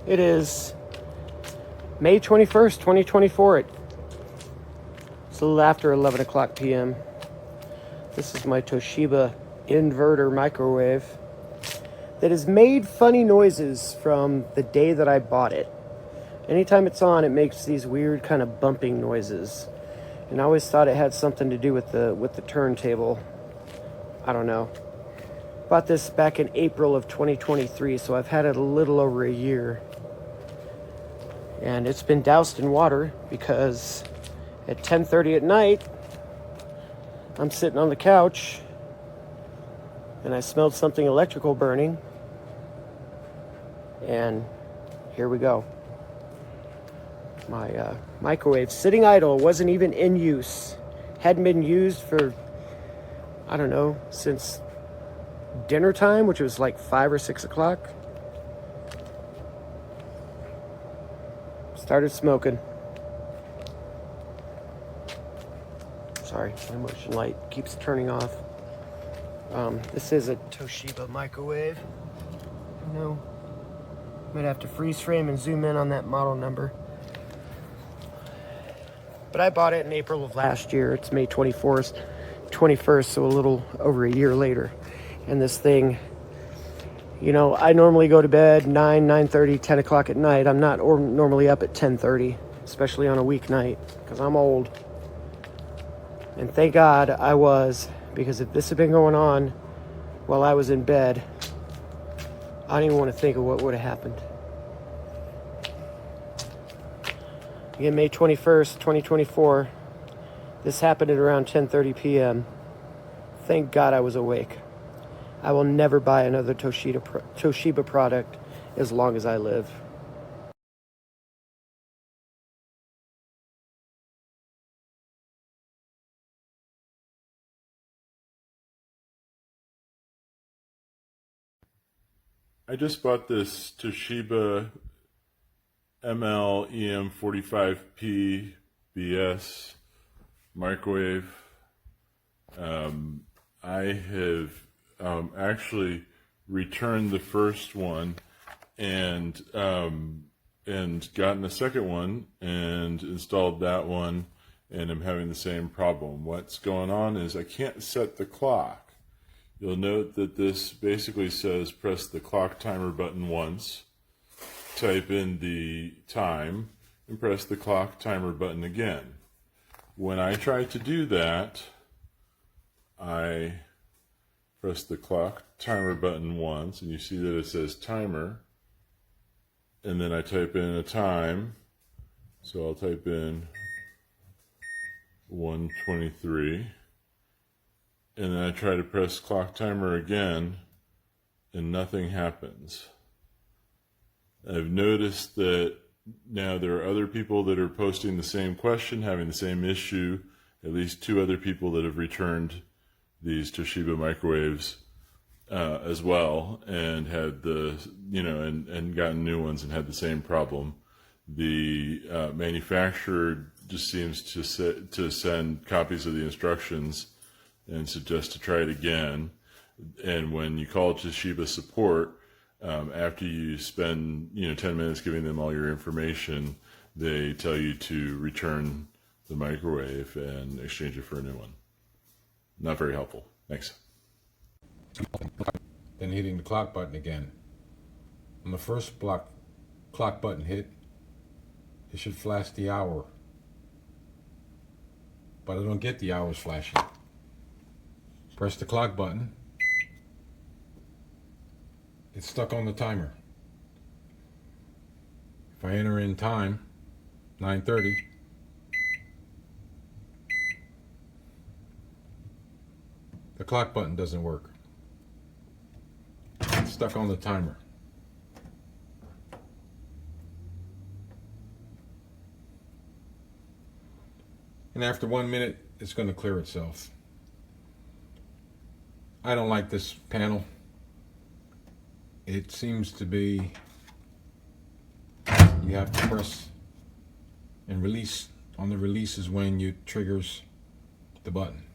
It is May 21st, 2024. It's a little after 11 o'clock p.m. This is my Toshiba inverter microwave that has made funny noises from the day that I bought it. Anytime it's on, it makes these weird kind of bumping noises. And I always thought it had something to do with the turntable. I don't know. Bought this back in April of 2023, so I've had it a little over a year. And it's been doused in water because at 10:30 at night, I'm sitting on the couch and I smelled something electrical burning. And here we go. My microwave sitting idle, wasn't even in use. Hadn't been used for, I don't know, since dinner time, which was like 5 or 6 o'clock. Started smoking. Sorry, my motion light keeps turning off. This is a Toshiba microwave. No, might have to freeze frame and zoom in on that model number. But I bought it in April of last year. It's May 21st, so a little over a year later. And this thing, you know, I normally go to bed 9:30, 10 o'clock at night. I'm not normally up at 10:30, especially on a weeknight, because I'm old. And thank God I was, because if this had been going on while I was in bed, I don't even want to think of what would have happened. Again, May 21st, 2024. This happened at around 10:30 p.m. Thank God I was awake. I will never buy another Toshiba product as long as I live. I just bought this Toshiba ML-EM45P BS microwave. I have actually returned the first one and gotten a second one and installed that one, and I'm having the same problem. What's going on is I can't set the clock. You'll note that this basically says press the clock timer button once, type in the time, and press the clock timer button again. When I try to do that, I press the clock timer button once, and you see that it says timer, and then I type in a time, so I'll type in 1:23, and then I try to press clock timer again, and nothing happens. I've noticed that now there are other people that are posting the same question, having the same issue, at least 2 other people that have returned these Toshiba microwaves as well, and had the, and gotten new ones and had the same problem. The manufacturer just seems to send copies of the instructions and suggest to try it again. And when you call Toshiba support, after you spend 10 minutes giving them all your information, they tell you to return the microwave and exchange it for a new one. Not very helpful. Thanks. Then hitting the clock button again. On the first clock button hit, it should flash the hour. But I don't get the hours flashing. Press the clock button. It's stuck on the timer. If I enter in time, 9:30, the clock button doesn't work. It's stuck on the timer. And after 1 minute, it's going to clear itself. I don't like this panel. It seems to be, you have to press and release. On the release is when you triggers the button.